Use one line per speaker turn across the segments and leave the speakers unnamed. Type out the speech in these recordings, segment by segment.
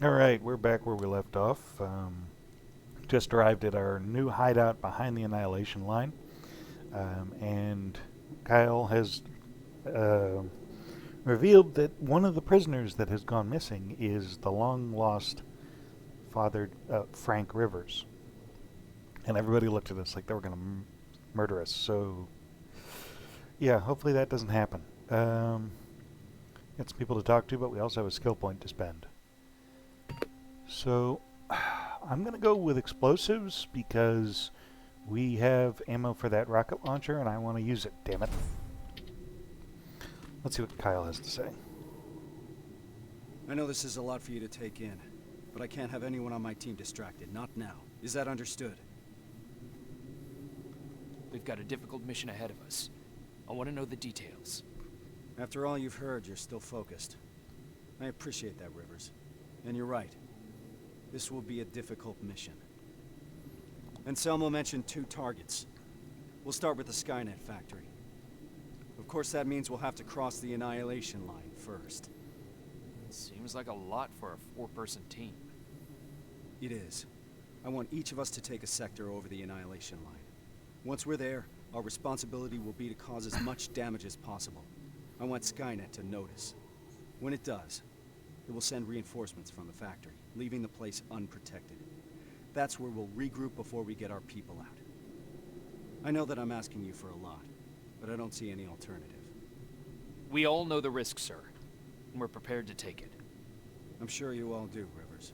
Alright, we're back where we left off. Just arrived at our new hideout behind the Annihilation line. And Kyle has revealed that one of the prisoners that has gone missing is the long-lost father, Frank Rivers. And everybody looked at us like they were going to murder us. So, yeah, hopefully that doesn't happen. Got some people to talk to, but we also have a skill point to spend. So, I'm going to go with explosives because we have ammo for that rocket launcher and I want to use it, damn it. Let's see what Kyle has to say.
I know this is a lot for you to take in, but I can't have anyone on my team distracted, not now. Is that understood?
We've got a difficult mission ahead of us. I want to know the details.
After all you've heard, you're still focused. I appreciate that, Rivers. And you're right. This will be a difficult mission. Anselmo mentioned 2 targets. We'll start with the Skynet factory. Of course, that means we'll have to cross the Annihilation line first.
Seems like a lot for a 4-person team.
It is. I want each of us to take a sector over the Annihilation line. Once we're there, our responsibility will be to cause as much damage as possible. I want Skynet to notice. When it does, it will send reinforcements from the factory, leaving the place unprotected. That's where we'll regroup before we get our people out. I know that I'm asking you for a lot, but I don't see any alternative.
We all know the risk, sir, and we're prepared to take it.
I'm sure you all do, Rivers.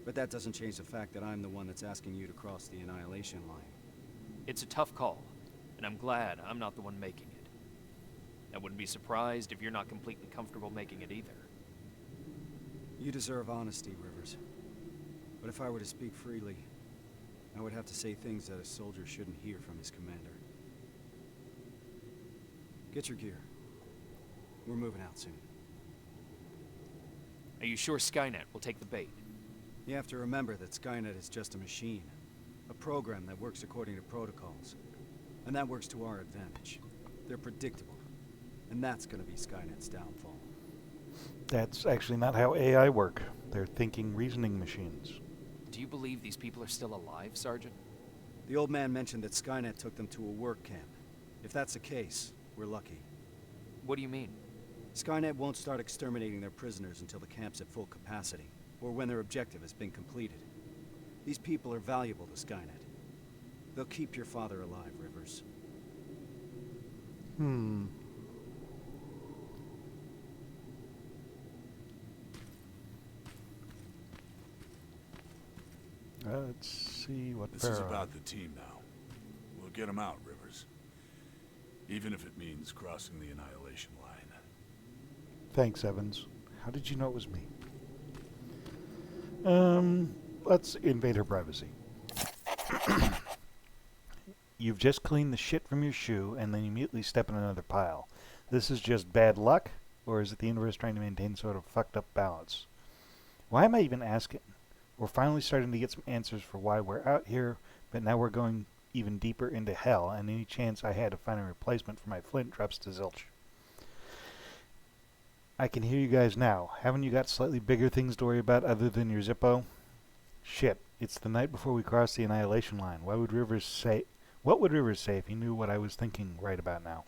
But that doesn't change the fact that I'm the one that's asking you to cross the Annihilation line.
It's a tough call, and I'm glad I'm not the one making it. I wouldn't be surprised if you're not completely comfortable making it either.
You deserve honesty, Rivers. But if I were to speak freely, I would have to say things that a soldier shouldn't hear from his commander. Get your gear. We're moving out soon.
Are you sure Skynet will take the bait?
You have to remember that Skynet is just a machine. A program that works according to protocols. And that works to our advantage. They're predictable. And that's gonna be Skynet's downfall.
That's actually not how AI work. They're thinking, reasoning machines.
Do you believe these people are still alive, Sergeant?
The old man mentioned that Skynet took them to a work camp. If that's the case, we're lucky.
What do you mean?
Skynet won't start exterminating their prisoners until the camp's at full capacity, or when their objective has been completed. These people are valuable to Skynet. They'll keep your father alive, Rivers.
Let's see what
This is about the team now. We'll get them out, Rivers. Even if it means crossing the Annihilation line.
Thanks, Evans. How did you know it was me? Let's invade her privacy. You've just cleaned the shit from your shoe and then immediately step in another pile. This is just bad luck, or is it the universe trying to maintain sort of fucked up balance? Why am I even asking? We're finally starting to get some answers for why we're out here, but now we're going even deeper into hell, and any chance I had to find a replacement for my flint drops to zilch. I can hear you guys now. Haven't you got slightly bigger things to worry about other than your Zippo? Shit, it's the night before we cross the Annihilation line. What would Rivers say if he knew what I was thinking right about now?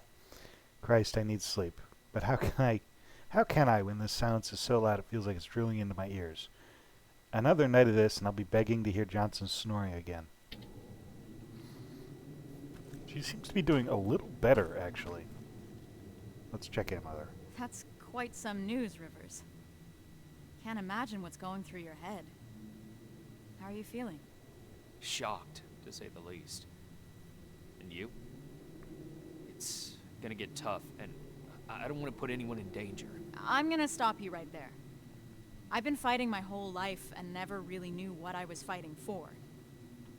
Christ, I need sleep. But how can I when this silence is so loud it feels like it's drilling into my ears? Another night of this, and I'll be begging to hear Johnson snoring again. She seems to be doing a little better, actually. Let's check in with her.
That's quite some news, Rivers. Can't imagine what's going through your head. How are you feeling?
Shocked, to say the least. And you? It's gonna get tough, and I don't want to put anyone in danger.
I'm gonna stop you right there. I've been fighting my whole life and never really knew what I was fighting for.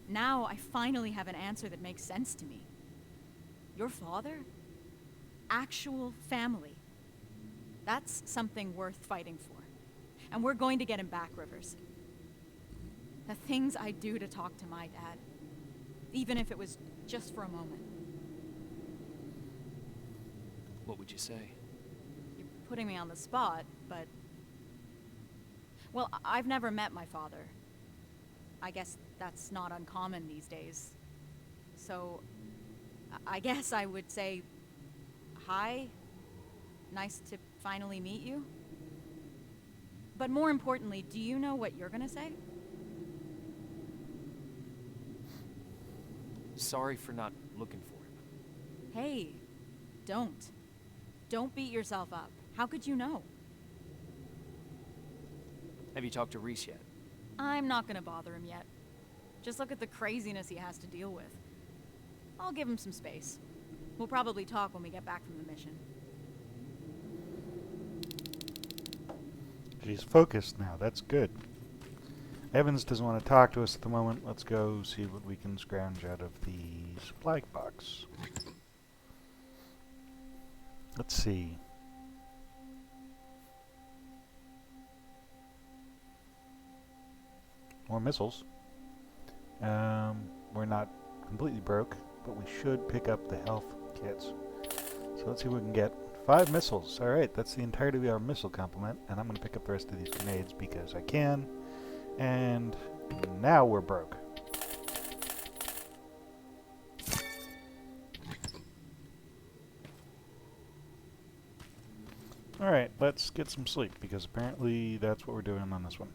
Now I finally have an answer that makes sense to me. Your father? Actual family. That's something worth fighting for. And we're going to get him back, Rivers. The things I do to talk to my dad, even if it was just for a moment.
What would you say?
You're putting me on the spot, but... Well, I've never met my father. I guess that's not uncommon these days. So, I guess I would say, hi. Nice to finally meet you. But more importantly, do you know what you're gonna say?
Sorry for not looking for him.
Hey, don't. Don't beat yourself up. How could you know?
Have you talked to Reese yet?
I'm not gonna bother him yet. Just look at the craziness he has to deal with. I'll give him some space. We'll probably talk when we get back from the mission.
She's focused now. That's good. Evans doesn't want to talk to us at the moment. Let's go see what we can scrounge out of the supply box. Let's see. More missiles. We're not completely broke, but we should pick up the health kits. So let's see what we can get. 5 missiles. Alright, that's the entirety of our missile complement, and I'm going to pick up the rest of these grenades because I can. And now we're broke. Alright, let's get some sleep because apparently that's what we're doing on this one.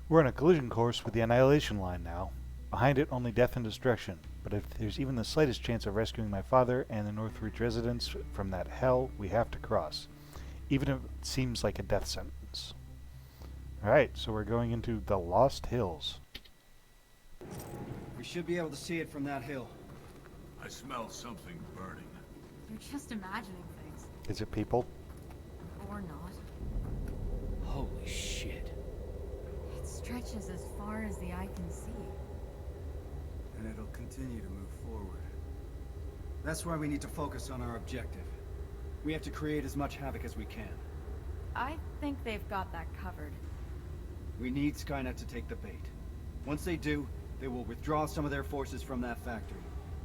We're on a collision course with the Annihilation line now. Behind it, only death and destruction. But if there's even the slightest chance of rescuing my father and the Northridge residents from that hell, we have to cross. Even if it seems like a death sentence. Alright, so we're going into the Lost Hills.
We should be able to see it from that hill.
I smell something burning.
You're just imagining things.
Is it people?
Or not.
Holy shit.
It stretches as far as the eye can see.
And it'll continue to move forward. That's why we need to focus on our objective. We have to create as much havoc as we can.
I think they've got that covered.
We need Skynet to take the bait. Once they do, they will withdraw some of their forces from that factory.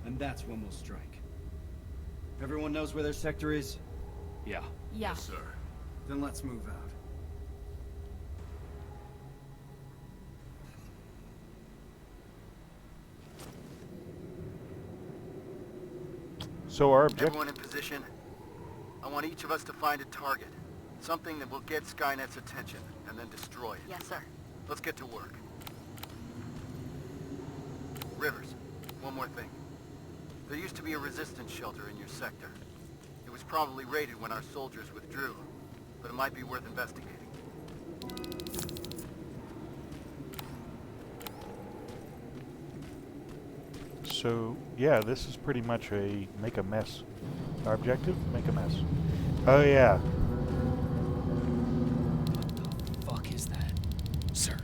And that's when we'll strike. Everyone knows where their sector is?
Yeah.
Yeah.
Yes, sir.
Then let's move out.
So our objective...
Everyone in position. I want each of us to find a target. Something that will get Skynet's attention, and then destroy it.
Yes, sir.
Let's get to work. Rivers, one more thing. There used to be a resistance shelter in your sector. It was probably raided when our soldiers withdrew, but it might be worth investigating.
So, yeah, this is pretty much a make a mess. Our objective? Make a mess. Oh, yeah.
What the fuck is that? Sir,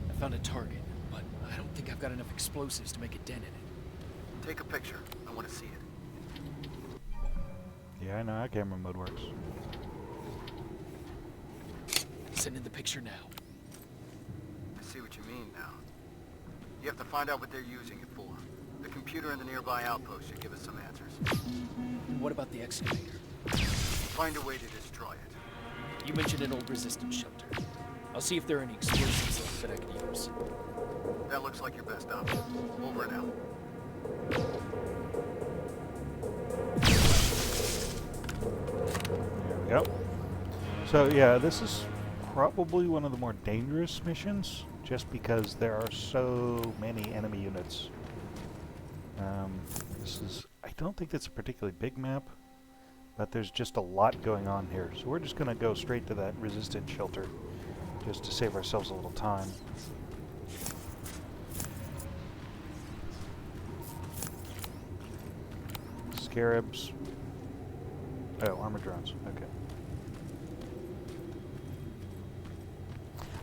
I found a target, but I don't think I've got enough explosives to make a dent in it.
Take a picture. I want to see it.
Yeah, I know how camera mode works.
Sending the picture now.
I see what you mean now. You have to find out what they're using it for. The computer in the nearby outpost should give us some answers.
What about the excavator?
Find a way to destroy it.
You mentioned an old resistance shelter. I'll see if there are any explosives left that I could use.
That looks like your best option. Over and out.
There we go. So, yeah, this is probably one of the more dangerous missions, just because there are so many enemy units. I don't think it's a particularly big map, but there's just a lot going on here. So we're just going to go straight to that resistance shelter, just to save ourselves a little time. Scarabs. Oh, armor drones. Okay.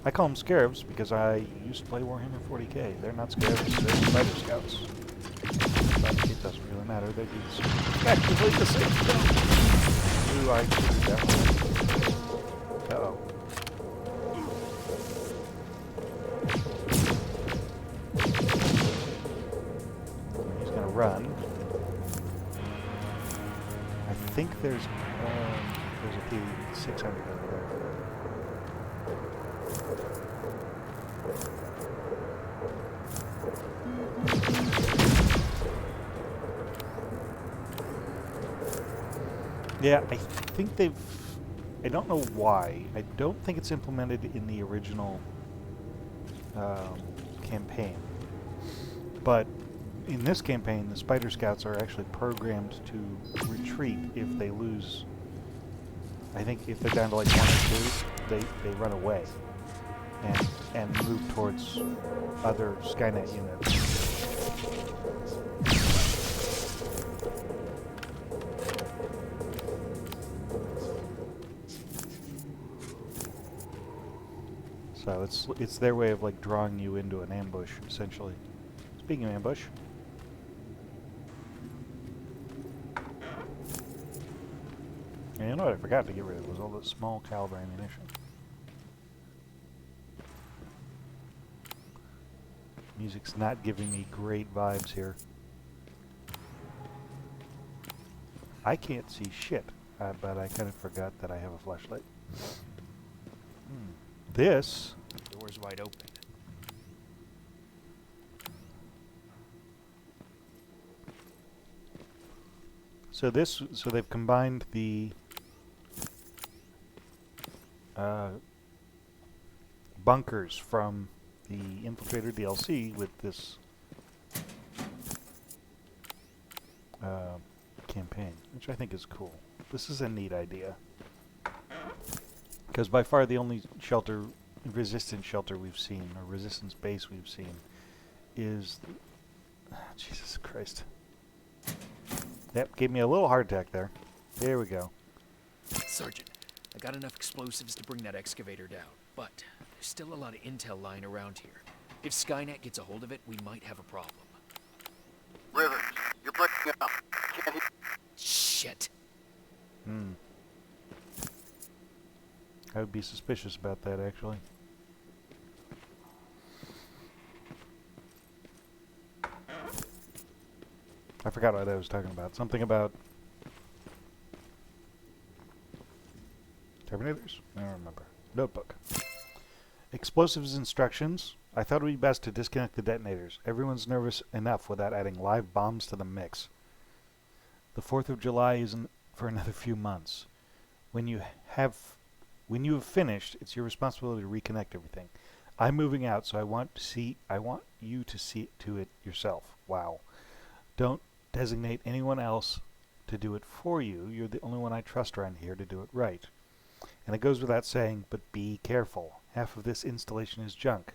I call them scarabs because I used to play Warhammer 40k. They're not scarabs, they're spider scouts. But it doesn't really matter, they do effectively the same thing. Ooh, I screwed that one. Uh-oh. He's gonna run. think there's a P600 over there. Yeah, I think they've... I don't know why. I don't think it's implemented in the original campaign. But in this campaign, the Spider Scouts are actually programmed to retreat if they lose. I think if they're down to like 1 or 2, they run away and move towards other Skynet units. So it's their way of like drawing you into an ambush, essentially. Speaking of ambush. And you know what I forgot to get rid of was all the small caliber ammunition. Music's not giving me great vibes here. I can't see shit, but I kind of forgot that I have a flashlight. This...
Door's wide open.
So they've combined the bunkers from the Infiltrator DLC with this campaign, which I think is cool. This is a neat idea. Because by far the only resistance shelter we've seen, or resistance base we've seen, is... Jesus Christ. Yep, gave me a little heart attack there. There we go.
Sergeant, I got enough explosives to bring that excavator down, but there's still a lot of intel lying around here. If Skynet gets a hold of it, we might have a problem.
Rivers, you're breaking up. Can't hear.
Shit.
I would be suspicious about that, actually. I forgot what I was talking about. Something about... Terminators? I don't remember. Notebook. Explosives instructions. I thought it would be best to disconnect the detonators. Everyone's nervous enough without adding live bombs to the mix. The 4th of July isn't for another few months. When you have finished, it's your responsibility to reconnect everything. I'm moving out, so I want you to see to it yourself. Wow. Don't designate anyone else to do it for you. You're the only one I trust around here to do it right. And it goes without saying, but be careful. Half of this installation is junk,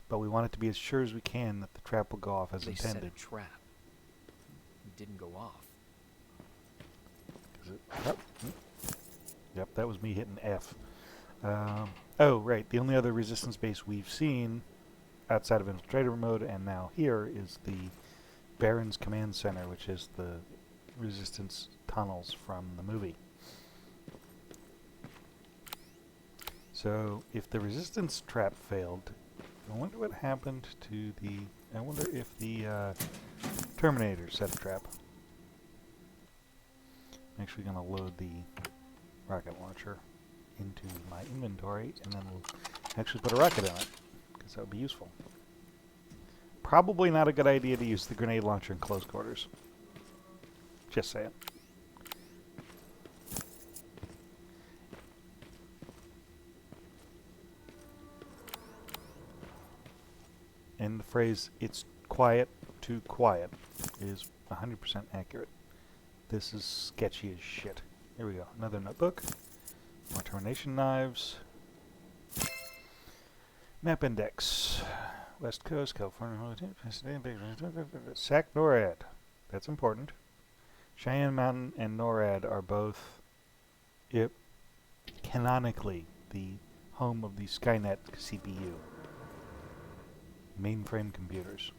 but we want it to be as sure as we can that the trap will go off as intended.
They set a trap. It didn't go off.
Is it? Yep. Yep, that was me hitting F. Oh, right. The only other resistance base we've seen outside of Infiltrator mode and now here is the Baron's Command Center, which is the resistance tunnels from the movie. So, if the resistance trap failed, I wonder what happened to the... I wonder if the Terminator set a trap. I'm actually going to load the rocket launcher into my inventory, and then we'll actually put a rocket in it, because that would be useful. Probably not a good idea to use the grenade launcher in close quarters. Just saying. And the phrase, it's quiet to quiet, is 100% accurate. This is sketchy as shit. Here we go. Another notebook. More termination knives. Map index. West Coast, California. SAC NORAD. That's important. Cheyenne Mountain and NORAD are both canonically the home of the Skynet CPU. Mainframe computers.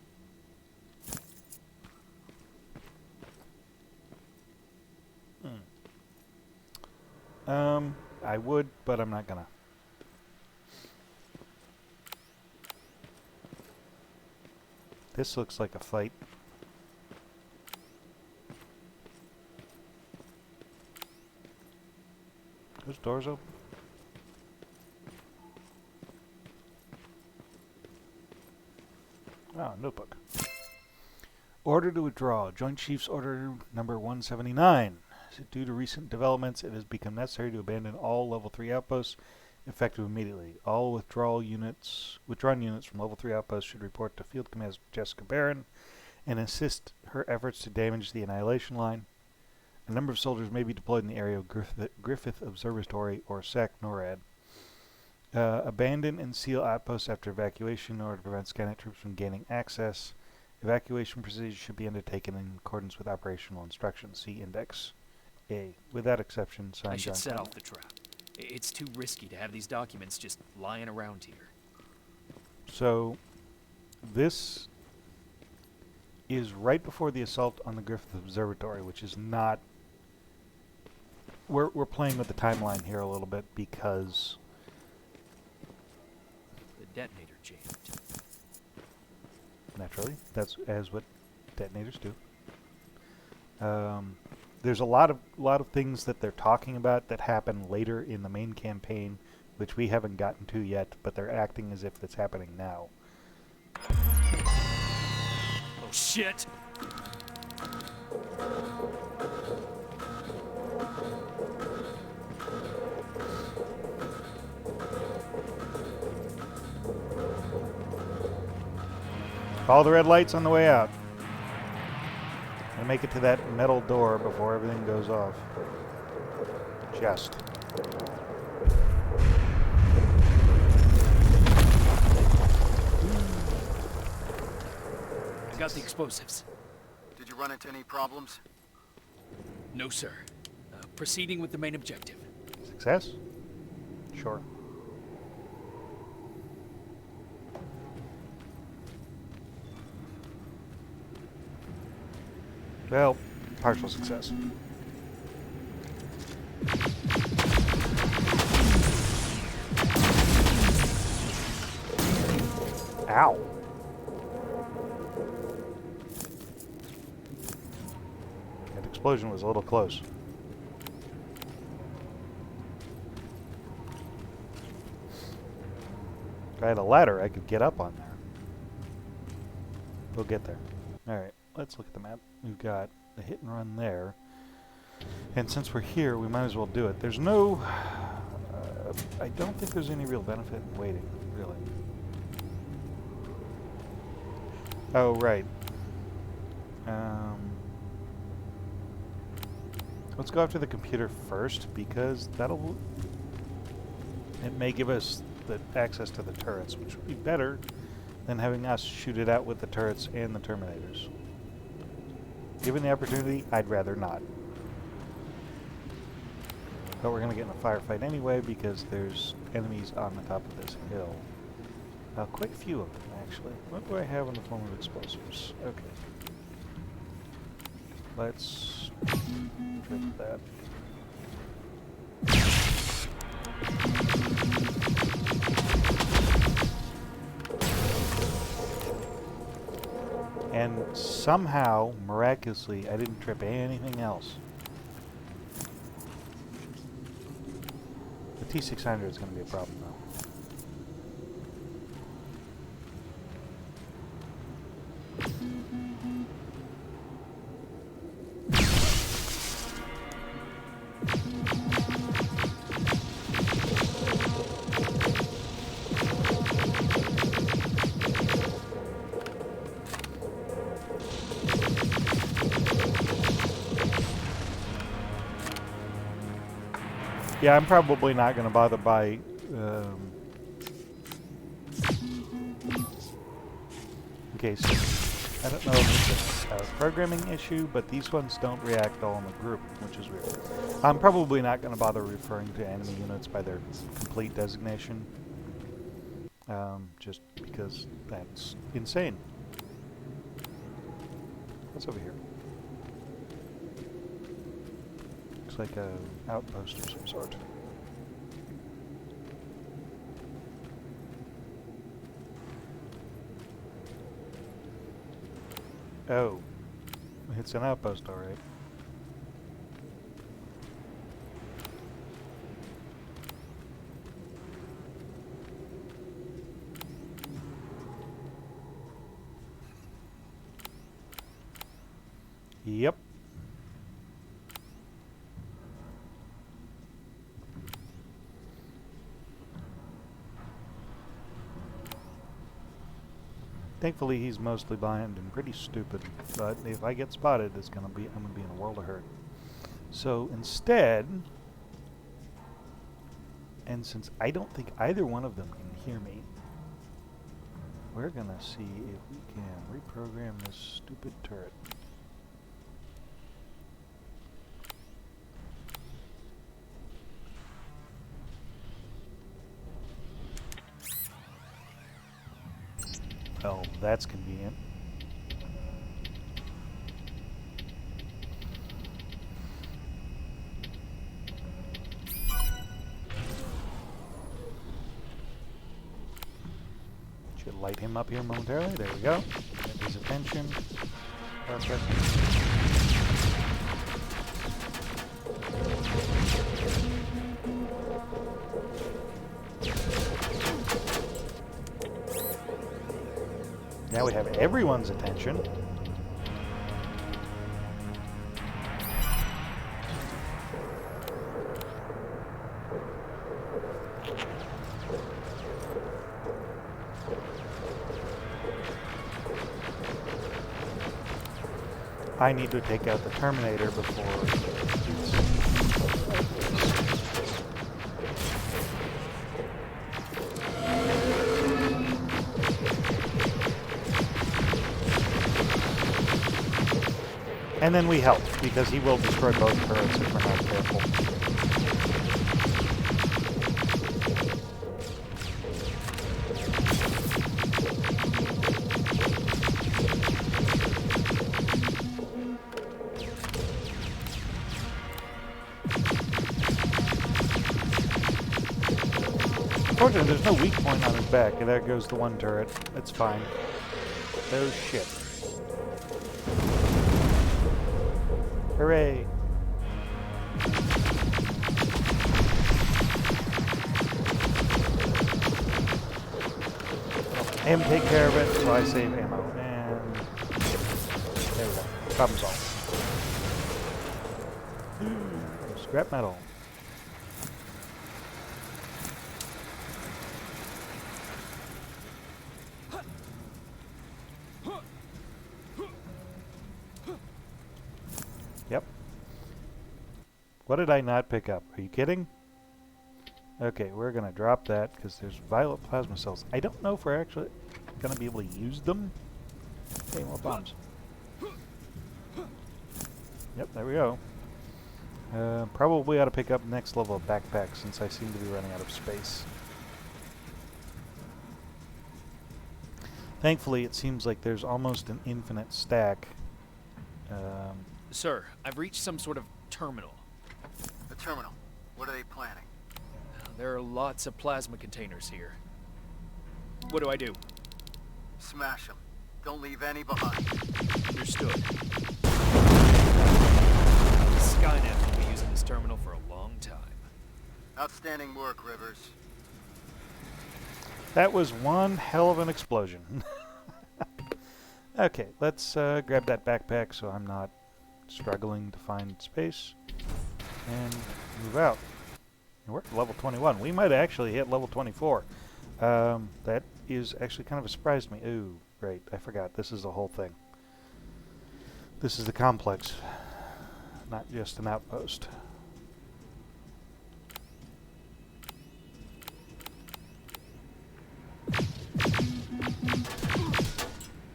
I would, but I'm not gonna. This looks like a fight. Those doors open? Oh, notebook. Order to withdraw. Joint Chiefs Order number 179. Due to recent developments, it has become necessary to abandon all Level 3 outposts effective immediately. All withdrawn units from Level 3 outposts should report to Field Commander Jessica Barron and assist her efforts to damage the Annihilation line. A number of soldiers may be deployed in the area of Griffith Observatory or SEC NORAD. Abandon and seal outposts after evacuation in order to prevent Skynet troops from gaining access. Evacuation procedures should be undertaken in accordance with operational instructions. See Index A. With that exception, signed
I should
John
set
Connor.
off the trap. It's too risky to have these documents just lying around here.
So, this is right before the assault on the Griffith Observatory, which is not... We're playing with the timeline here a little bit because...
The detonator jammed.
Naturally, that's as what detonators do. There's a lot of things that they're talking about that happen later in the main campaign, which we haven't gotten to yet, but they're acting as if it's happening now.
Oh shit!
Follow the red lights on the way out. And make it to that metal door before everything goes off. Just.
I got the explosives.
Did you run into any problems?
No, sir. Proceeding with the main objective.
Success? Sure. Well, partial success. Ow. That explosion was a little close. If I had a ladder, I could get up on there. We'll get there. Alright, let's look at the map. We've got the hit and run there. And since we're here, we might as well do it. There's no... I don't think there's any real benefit in waiting, really. Oh, right. Let's go after the computer first, because that'll... It may give us the access to the turrets, which would be better than having us shoot it out with the turrets and the Terminators. Given the opportunity, I'd rather not. But we're going to get in a firefight anyway because there's enemies on the top of this hill. Quite a few of them, actually. What do I have in the form of explosives? Okay. Let's trip that. And somehow, miraculously, I didn't trip anything else. The T-600 is going to be a problem, though. Yeah, I'm probably not going to bother by... okay, so I don't know if it's a programming issue, but these ones don't react all in a group, which is weird. I'm probably not going to bother referring to enemy units by their complete designation, just because that's insane. What's over here? Looks like a outpost of some sort. Oh, it's an outpost, all right. Yep. Thankfully, he's mostly blind and pretty stupid, but if I get spotted, I'm gonna be in a world of hurt. So instead, and since I don't think either one of them can hear me, we're gonna see if we can reprogram this stupid turret. Oh, that's convenient. Should light him up here momentarily. There we go. Get his attention. Perfect. Now we have everyone's attention. I need to take out the Terminator before and then we help, because he will destroy both turrets if we're not careful. Unfortunately, there's no weak point on his back, and there goes the one turret. It's fine. Oh shit. Hooray! Him take care of it, so I save ammo. And there we go. Problem solved. Scrap metal. Yep. What did I not pick up? Are you kidding? Okay, we're going to drop that because there's violet plasma cells. I don't know if we're actually going to be able to use them. Hey, more bombs. Yep, there we go. Probably ought to pick up next level of backpack since I seem to be running out of space. Thankfully, it seems like there's almost an infinite stack.
Sir, I've reached some sort of terminal.
The terminal. What are they planning?
There are lots of plasma containers here. What do I do?
Smash them. Don't leave any behind.
Understood. Skynet will be using this terminal for a long time.
Outstanding work, Rivers.
That was one hell of an explosion. Okay, let's grab that backpack so I'm not struggling to find space. And move out. And we're at level 21. We might actually hit level 24. That is actually kind of a surprise to me. Ooh, great. I forgot. This is the whole thing. This is the complex, not just an outpost.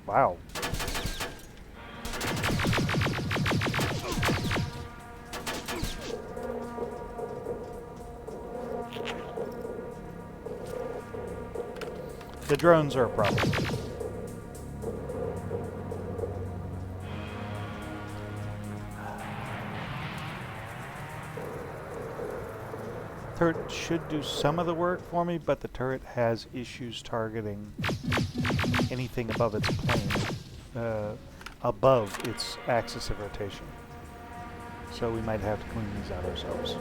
Wow. The drones are a problem. Turret should do some of the work for me, but the turret has issues targeting anything above its plane, above its axis of rotation. So we might have to clean these out ourselves.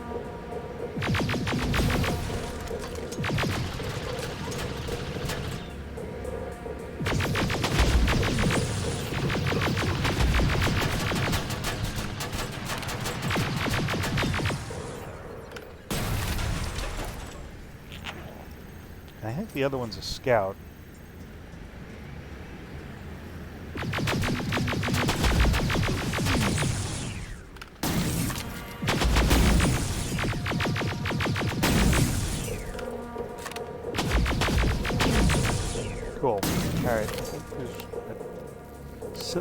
think the other one's a scout. Cool. Alright.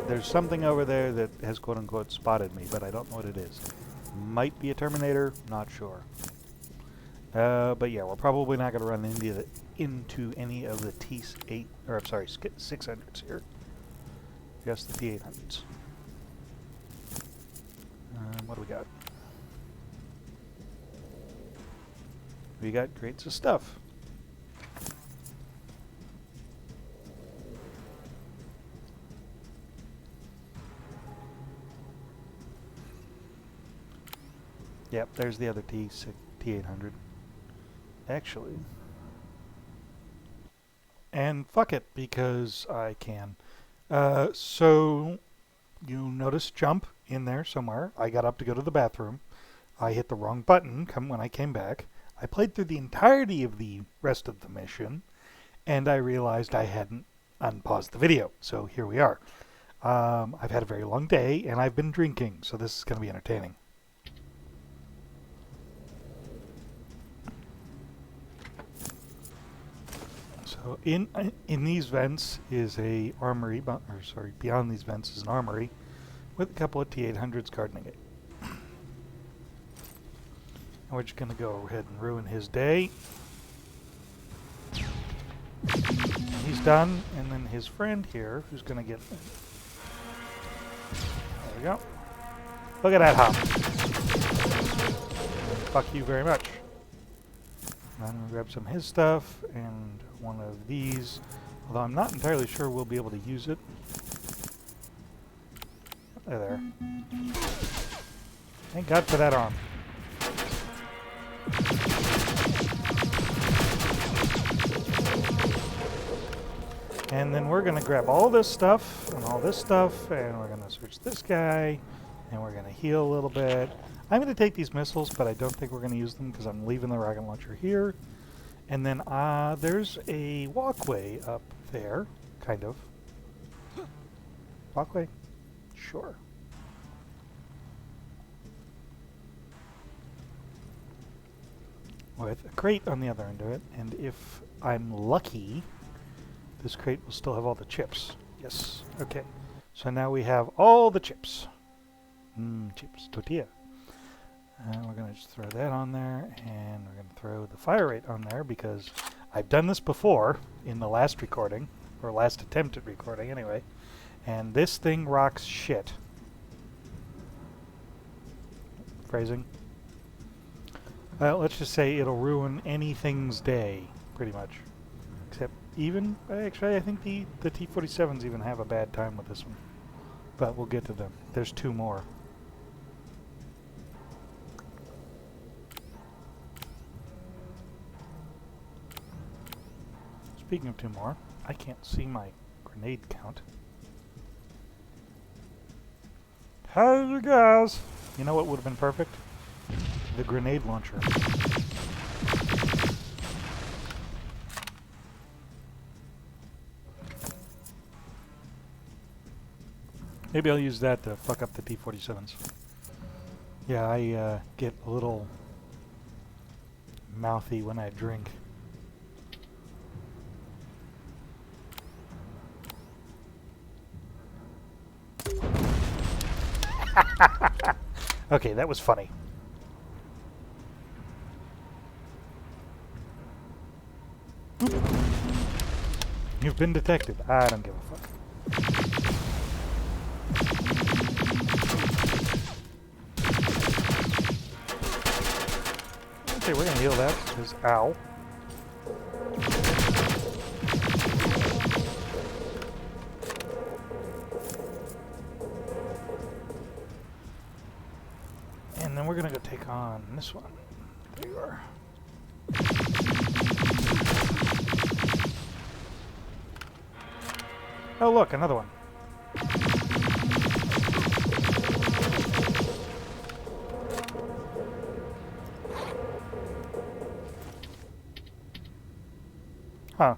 There's something over there that has quote-unquote spotted me, but I don't know what it is. Might be a Terminator, not sure. But yeah, we're probably not going to run into any of the T8, or I'm sorry, 600s here. Just the T800s. What do we got? We got crates of stuff. Yep, there's the other T800. Actually. And fuck it, because I can. So, you notice jump in there somewhere. I got up to go to the bathroom. I hit the wrong button when I came back. I played through the entirety of the rest of the mission, and I realized I hadn't unpaused the video. So here we are. I've had a very long day, and I've been drinking, so this is going to be entertaining. So in these vents is a armory, beyond these vents is an armory with a couple of T800s guarding it. And we're just going to go ahead and ruin his day. He's done, and then his friend here, who's going to get... There we go. Look at that hop. Fuck you very much. I'm going to grab some of his stuff, and one of these, although I'm not entirely sure we'll be able to use it. There. Thank God for that arm. And then we're going to grab all this stuff, and all this stuff, and we're going to search this guy, and we're going to heal a little bit. I'm going to take these missiles, but I don't think we're going to use them because I'm leaving the rocket launcher here. And then there's a walkway up there, kind of. Walkway? Sure. With a crate on the other end of it, and if I'm lucky, this crate will still have all the chips. Yes. Okay. So now we have all the chips. Chips. Tortilla. And we're going to just throw that on there, and we're going to throw the fire rate on there because I've done this before in the last recording, or last attempt at recording anyway, and this thing rocks shit. Phrasing. Let's just say it'll ruin anything's day, pretty much. Except even, actually I think the T-47s even have a bad time with this one. But we'll get to them. There's two more. Speaking of two more, I can't see my grenade count. Hey, you guys! You know what would have been perfect? The grenade launcher. Maybe I'll use that to fuck up the T-47s. Yeah, I get a little mouthy when I drink. Okay, that was funny. Oop. You've been detected. I don't give a fuck. Okay, we're gonna heal that because ow. And then we're gonna go take on this one. There you are. Oh look, another one. Huh.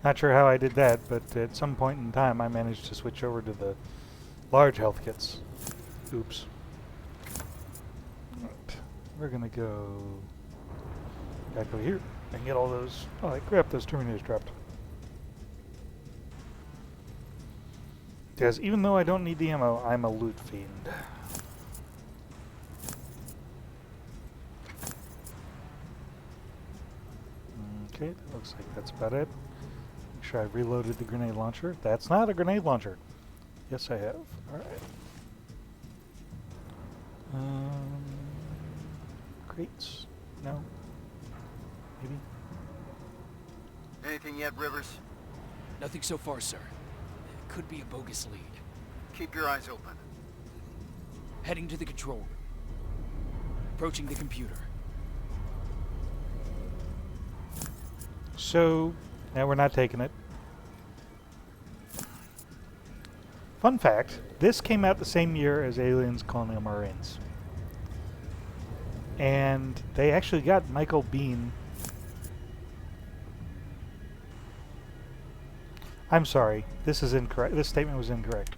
Not sure how I did that, but at some point in time I managed to switch over to the large health kits. Oops. Right. We're gonna go back over here and get all those. Oh, crap, those Terminators dropped. Because even though I don't need the ammo, I'm a loot fiend. Okay, that looks like that's about it. Make sure I've reloaded the grenade launcher. That's not a grenade launcher. Yes, I have. Alright. Crates? No? Maybe?
Anything yet, Rivers?
Nothing so far, sir. Could be a bogus lead.
Keep your eyes open.
Heading to the control room. Approaching the computer.
So, now we're not taking it. Fun fact, this came out the same year as Aliens Colonial Marines. And they actually got Michael Biehn. I'm sorry, this is incorrect. This statement was incorrect.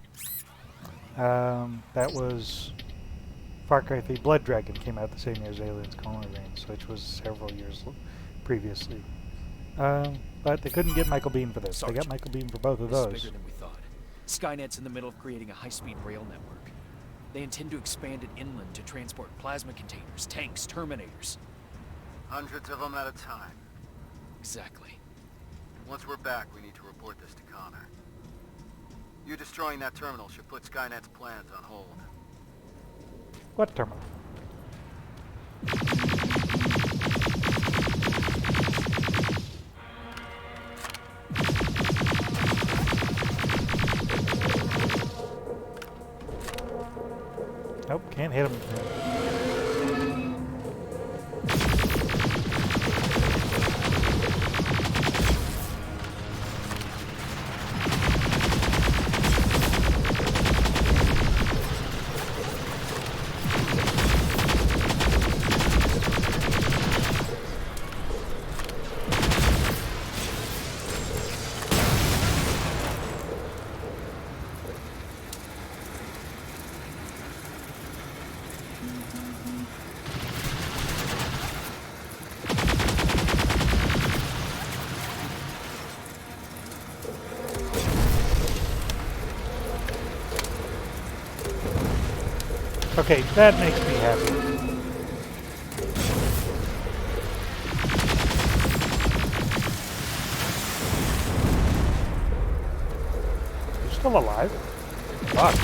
That was Far Cry 3 Blood Dragon came out the same year as Aliens Colonial Marines, which was several years previously. But they couldn't get Michael Biehn for this. They got Michael Biehn for both of
This is
those.
bigger than we thought. Skynet's in the middle of creating a high-speed rail network. They intend to expand it inland to transport plasma containers, tanks, Terminators.
Hundreds of them at a time.
Exactly.
Once we're back, we need to report this to Connor. You destroying that terminal should put Skynet's plans on hold.
What terminal? Nope, can't hit him. Okay, that makes me happy. You're still alive? Fuck.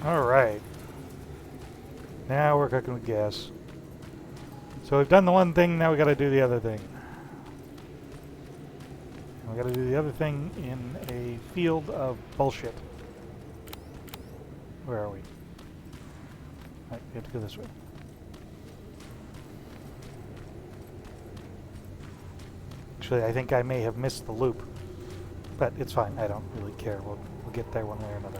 Alright. Now we're cooking with gas. So we've done the one thing, now we gotta do the other thing. We gotta do the other thing in a field of bullshit. Where are we? Right, we have to go this way. Actually, I think I may have missed the loop. But it's fine, I don't really care. We'll get there one way or another.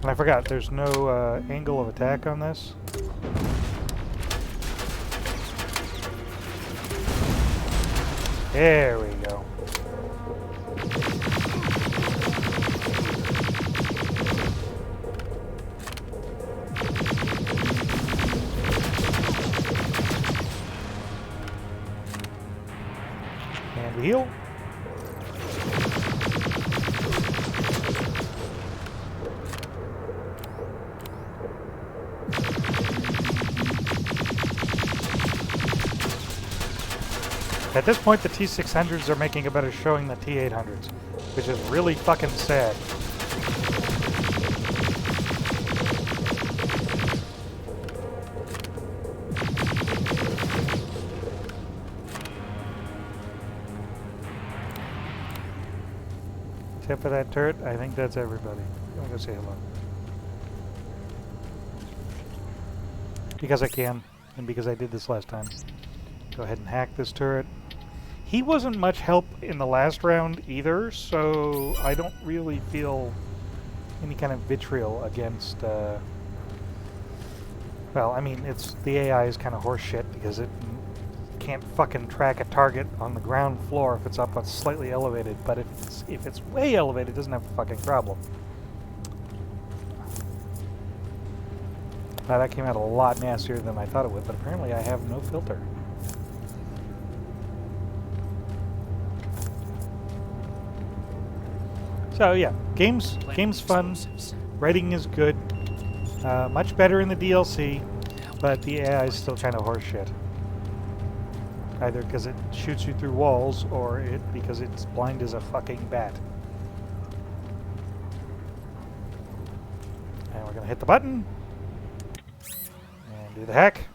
And I forgot, there's no angle of attack on this. There we go. And we heal. At this point, the T600s are making a better showing than T800s, which is really fucking sad. Except for that turret, I think that's everybody. I'm gonna say hello. Because I can. and because I did this last time. Go ahead and hack this turret. He wasn't much help in the last round either, so I don't really feel any kind of vitriol against, well, I mean, the AI is kind of horseshit because it can't fucking track a target on the ground floor if it's up on slightly elevated, but if it's way elevated, it doesn't have a fucking problem. Now that came out a lot nastier than I thought it would, but apparently I have no filter. So yeah, game's fun.
Explosives.
Writing is good. Much better in the DLC, but the AI is still kind of horseshit. Either because it shoots you through walls, or because it's blind as a fucking bat. And we're gonna hit the button and do the hack.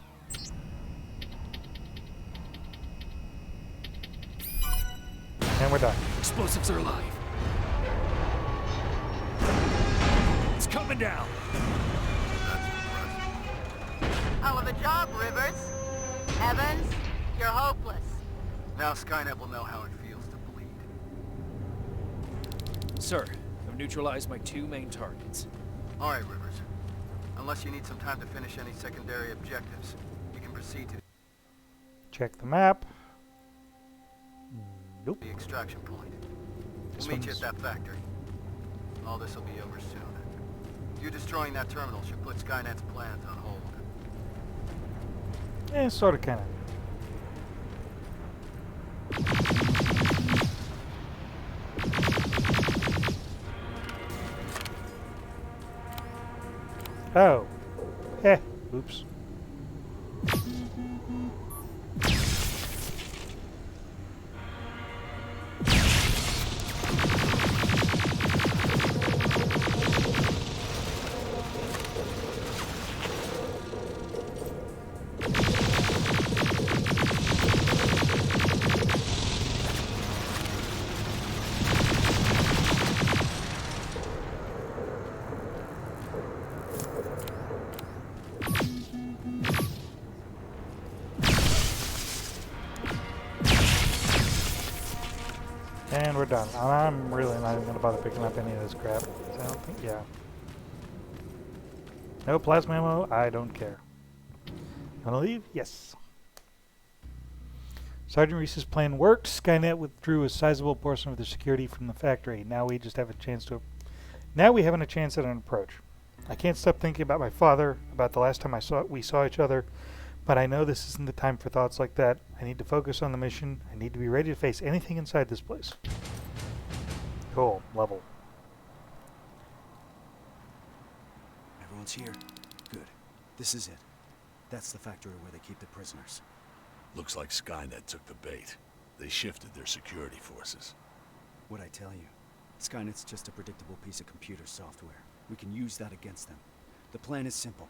And we're done.
Explosives are alive. It's coming down.
Hell of a job, Rivers. Evans, you're hopeless. Now Skynet will know how it feels to bleed.
Sir, I've neutralized my 2 main targets.
All right, Rivers. Unless you need some time to finish any secondary objectives, you can proceed to
Check the map. Nope.
the extraction point.
This
We'll meet you
one's-
at that factory. All this will be over soon. You destroying that terminal should put Skynet's plans on hold.
Sort of, kind of. Oh. Oops. And we're done. I'm really not even going to bother picking up any of this crap. I don't think, yeah. No plasma ammo, I don't care. Want to leave? Yes. Sergeant Reese's plan worked. Skynet withdrew a sizable portion of the security from the factory. Now we just have a chance to... Now we haven't a chance at an approach. I can't stop thinking about my father, about the last time we saw each other, but I know this isn't the time for thoughts like that. I need to focus on the mission. I need to be ready to face anything inside this place. Cool. Level.
Everyone's here? Good. This is it. That's the factory where they keep the prisoners.
Looks like Skynet took the bait. They shifted their security forces.
What'd I tell you? Skynet's just a predictable piece of computer software. We can use that against them. The plan is simple.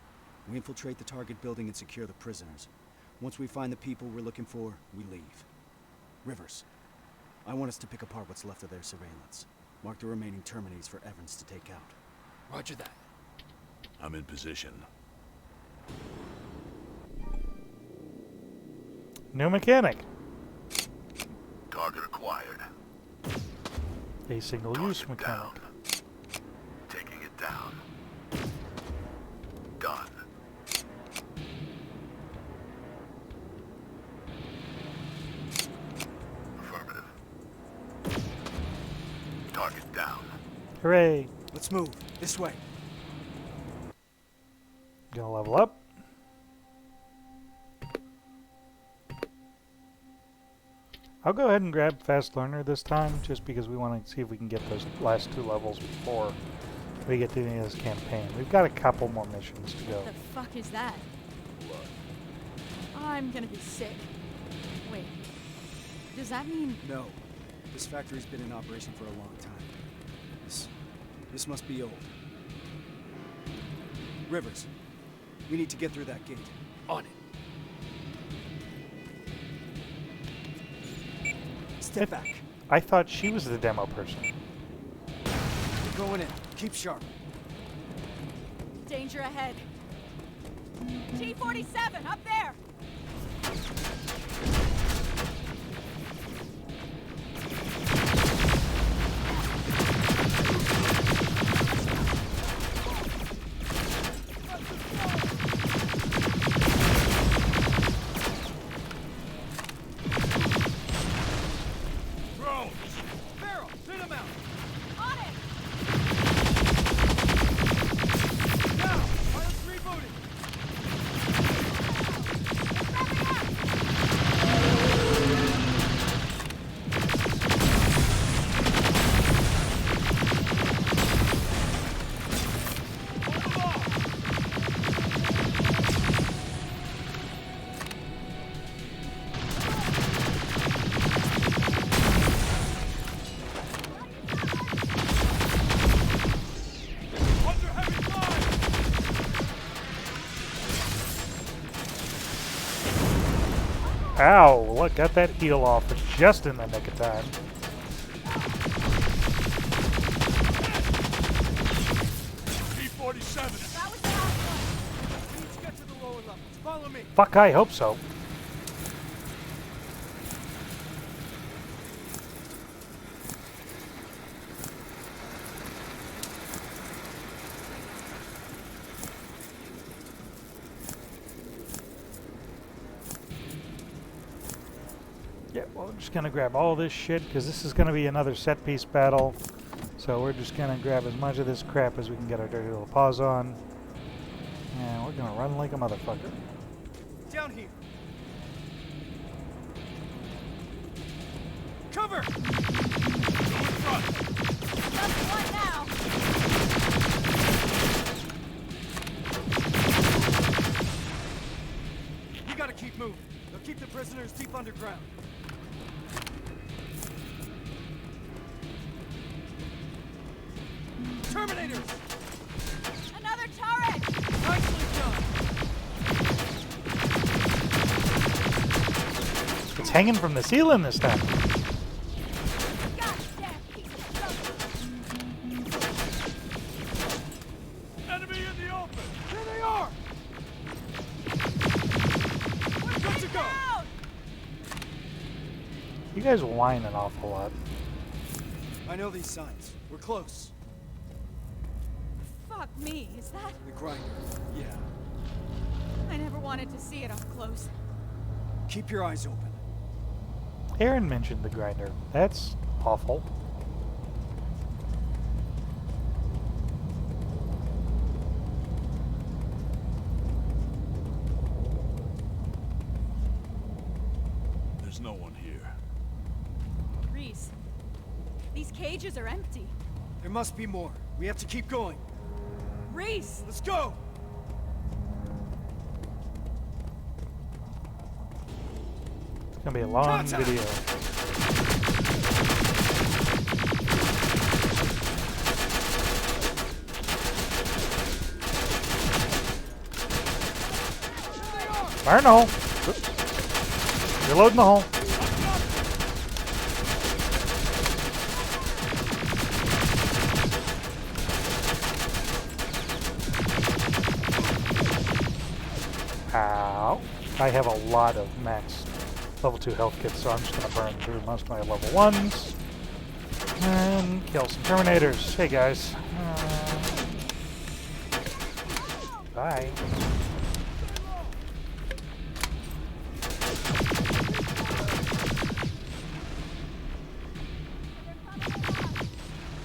We infiltrate the target building and secure the prisoners. Once we find the people we're looking for, we leave. Rivers, I want us to pick apart what's left of their surveillance. Mark the remaining Terminates for Evans to take out.
Roger that.
I'm in position.
New mechanic.
Target acquired.
A single-use
Target
mechanic.
down. Taking it down. Done. Affirmative. Target down.
Hooray.
Let's move. This way.
Gonna level up. I'll go ahead and grab Fast Learner this time, just because we want to see if we can get those last 2 levels before we get to the end of this campaign. We've got a couple more missions to go.
What the fuck is that? I'm gonna be sick. Wait. Does that mean...
No. This factory's been in operation for a long time. This must be old. Rivers, we need to get through that gate.
On it.
Step back.
I thought she was the demo person.
We're going in. Keep sharp.
Danger ahead. T-47, up there!
Drones!
Barrel, hit him out!
On it!
Now, pilot's rebooting! Hold them off! Under heavy fire!
Ow! Look, got that heal off just in the nick of time.
P-47!
That was the last one!
We need to get to the lower levels. Follow me.
Fuck, I hope so. Yeah, well, we're just gonna grab all this shit because this is gonna be another set piece battle. So we're just gonna grab as much of this crap as we can get our dirty little paws on. And we're gonna run like a motherfucker.
Down here. Cover!
Go in front!
Just one now!
We gotta keep moving. They'll keep the prisoners deep underground. Terminators!
Another turret!
Nicely done!
It's hanging from the ceiling this time.
Goddamn piece of junk!
Enemy in the open!
Here they are!
We're
Good to go!
down!
You guys whine an awful lot.
I know these signs. We're close.
Fuck me, is that?
The grinder. Yeah.
I never wanted to see it up close.
Keep your eyes open.
Aaron mentioned the grinder. That's awful.
There's no one here.
Reese, these cages are empty.
There must be more. We have to keep going.
Reese!
Let's go!
It's gonna be a long
Contact!
video.
Here they are!
Fire in the hole. Reloading the hole. Ow. I have a lot of max level 2 health kits, so I'm just gonna burn through most of my level 1s. And kill some Terminators. Hey guys. Bye.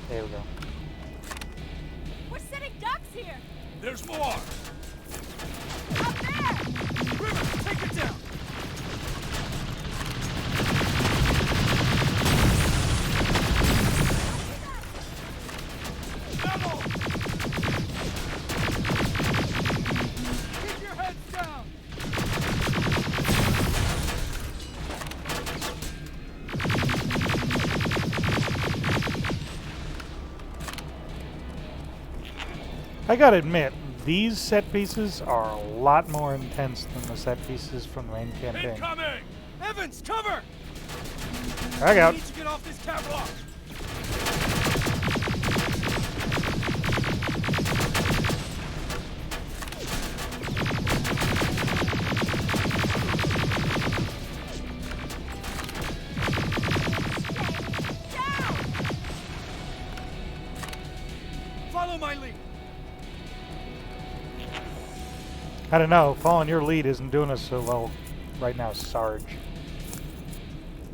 There we go.
We're sitting ducks here!
There's more!
Up there!
River, take it down!
Level!
Keep your heads down!
I gotta admit, these set pieces are a lot more intense than the set pieces from the main campaign.
Incoming!
Evans, cover!
Frag out.
We need to get off this catwalk! my lead.
I don't know. Following your lead isn't doing us so well right now, Sarge.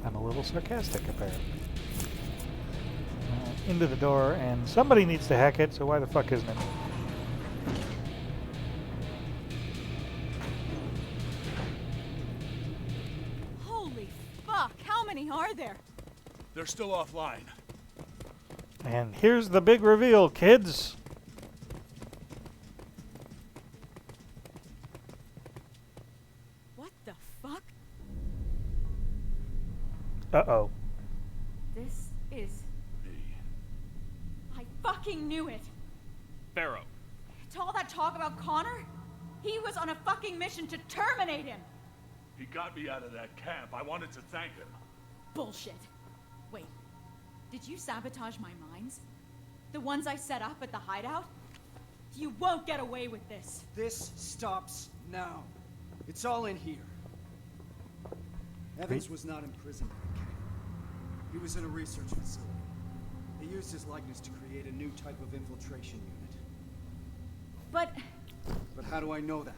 I'm a little sarcastic, apparently. Into the door, and somebody needs to hack it, so why the fuck isn't it?
Holy fuck, how many are there?
They're still offline.
And here's the big reveal, kids.
What the fuck?
Uh-oh.
This is...
Me.
I fucking knew it!
Pharaoh.
To all that talk about Connor, he was on a fucking mission to terminate him!
He got me out of that camp. I wanted to thank him.
Bullshit. Wait, did you sabotage my mines? The ones I set up at the hideout? You won't get away with this.
This stops now. It's all in here. Evans was not imprisoned in a camp. He was in a research facility. They used his likeness to create a new type of infiltration unit.
But
But how do I know that?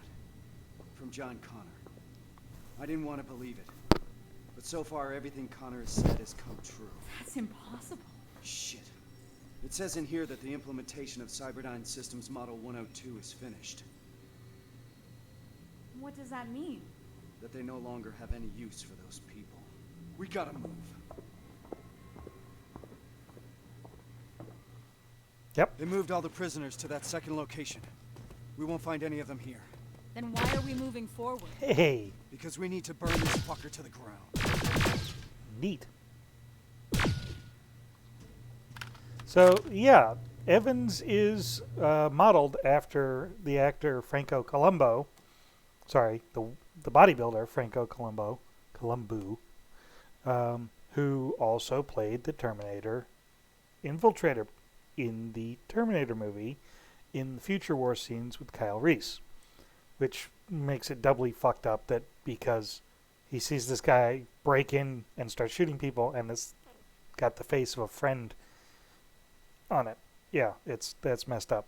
From John Connor. I didn't want to believe it. But so far, everything Connor has said has come true.
that's impossible.
Shit. It says in here that the implementation of Cyberdyne Systems Model 102 is finished.
What does that mean?
That they no longer have any use for those people. We gotta move.
Yep.
They moved all the prisoners to that second location. We won't find any of them here.
Then why are we moving forward?
Hey,
Because we need to burn this fucker to the ground.
neat. So, yeah, Evans is modeled after the actor Franco Columbu. Sorry, the bodybuilder Franco Columbu, who also played the Terminator infiltrator in the Terminator movie in the Future War scenes with Kyle Reese, which makes it doubly fucked up that because he sees this guy break in and start shooting people, and it's got the face of a friend on it. Yeah, that's messed up.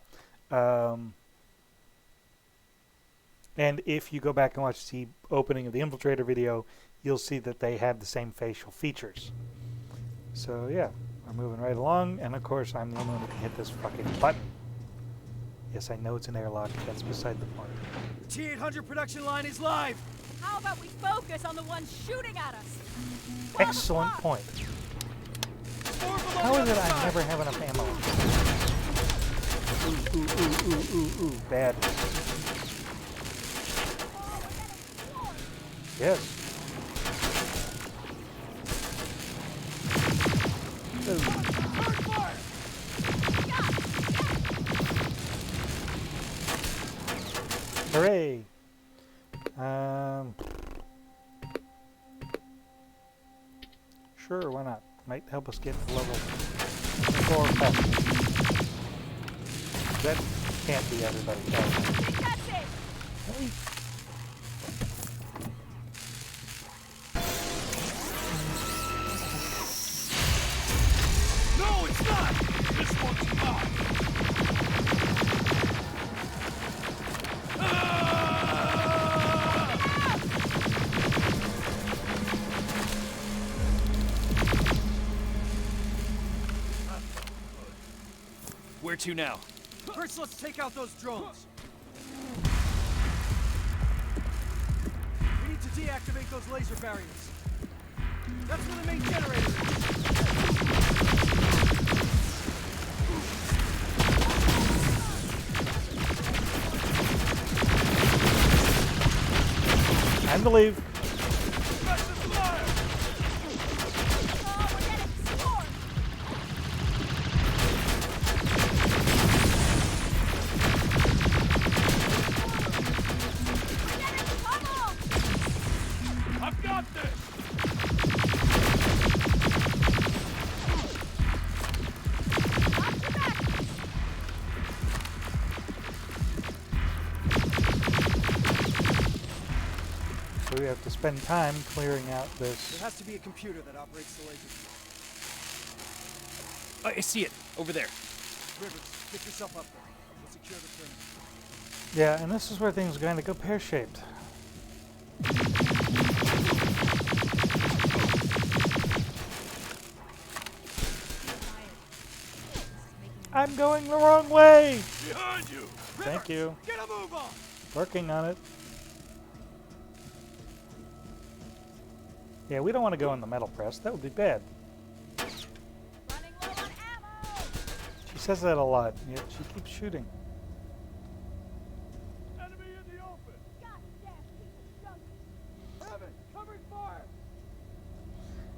And if you go back and watch the opening of the Infiltrator video, you'll see that they have the same facial features. So yeah, we're moving right along, and of course I'm the only one who can hit this fucking button. Yes, I know it's an airlock. That's beside the point.
The T-800 production line is live!
How about we focus on the ones shooting at us?
Excellent point. How is it I never have enough ammo? Ooh, bad. Yes. Hooray! Sure, why not? Might help us get to level 4 fast. That can't be everybody.
I think that's it!
Really?
No, it's not! This one's mine!
Where to now?
First, let's take out those drones. We need to deactivate those laser barriers. That's where the main generator is.
Time to leave.
Oh, we're getting swarmed! We're getting pummeled!
I've got this!
Watch your back!
So we have to spend time clearing out
There
this.
has to be a computer that operates the laser.
I see it. Over there.
Rivers, Get yourself up there. We'll secure the Terminator.
Yeah, and this is where things are going to go pear-shaped. I'm going the wrong way!
Behind you!
Thank you.
Get a move on!
Working on it. Yeah, we don't want to go in the metal press. That would be bad.
Running low on ammo!
She says that a lot, yet she keeps shooting.
Enemy in the open!
Goddamn piece of junk!
Evan, covering fire!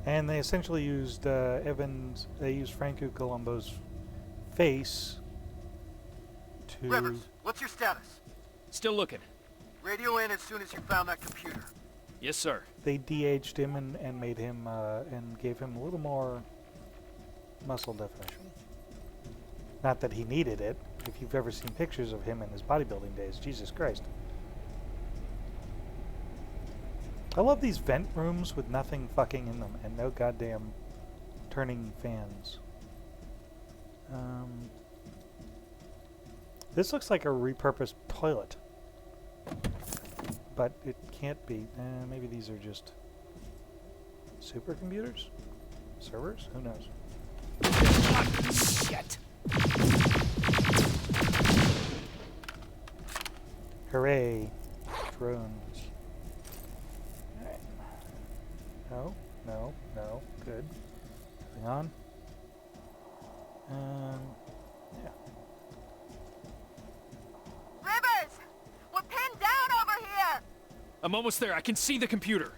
And they essentially used they used Franco Colombo's face to...
Rivers, what's your status?
Still looking.
Radio in as soon as you found that computer.
Yes, sir.
They de-aged him and made him, and gave him a little more muscle definition. Not that he needed it. If you've ever seen pictures of him in his bodybuilding days, Jesus Christ. I love these vent rooms with nothing fucking in them and no goddamn turning fans. This looks like a repurposed toilet. But it can't be. Maybe these are just supercomputers? Servers? Who knows?
Shit!
Hooray. Drones. Alright. No, no, no. Good. Moving on. Yeah.
Rivers! We're pinned down over here!
I'm almost there. I can see the computer.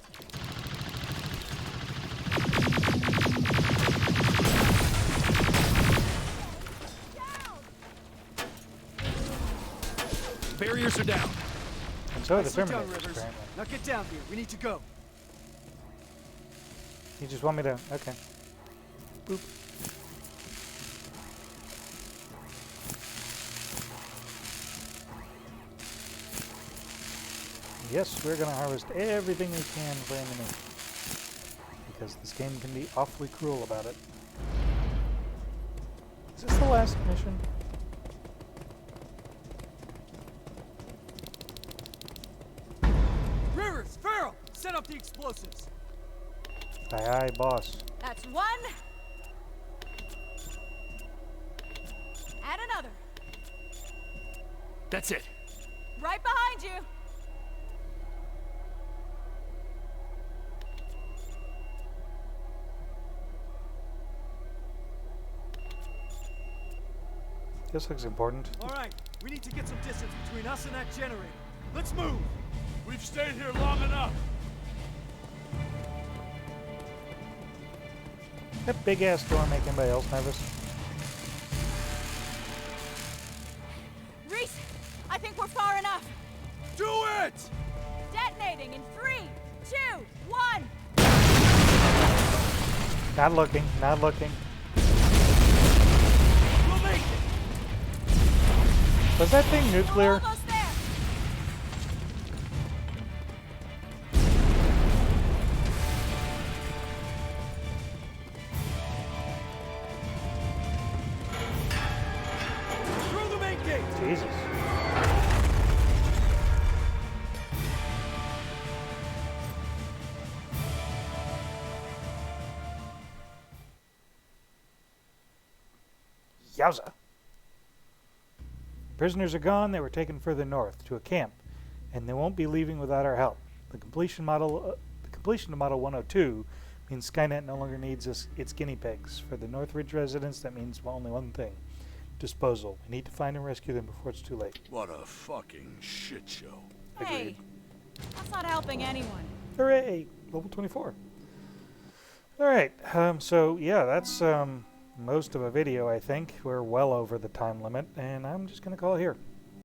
Barriers are down.
And so are the
Nicely done,
Terminators,
Rivers.
apparently.
Now get down here. We need to go.
You just want me to... Okay. Boop. Yes, we're going to harvest everything we can for enemy. Because this game can be awfully cruel about it. Is this the last mission?
Rivers, Farrell, set up the explosives.
Aye aye, boss.
That's one. And another.
That's it.
Right behind you.
This looks important.
All right, we need to get some distance between us and that generator. Let's move.
We've stayed here long enough!
That big ass door make anybody else nervous?
Reese, I think we're far enough.
Do it!
Detonating in 3, 2, 1.
Not looking, not looking.
We'll make it.
Was that thing
We're
nuclear?
almost there.
Through the main gate.
Jesus. Yowza. Prisoners are gone. They were taken further north to a camp, and they won't be leaving without our help. The completion of Model 102 means Skynet no longer needs its guinea pigs. For the Northridge residents, that means only one thing: disposal. We need to find and rescue them before it's too late.
What a fucking shit show.
Hey, that's not helping anyone.
Hooray! Level 24. All right. So yeah, that's most of a video. I think we're well over the time limit, and I'm just gonna call it here.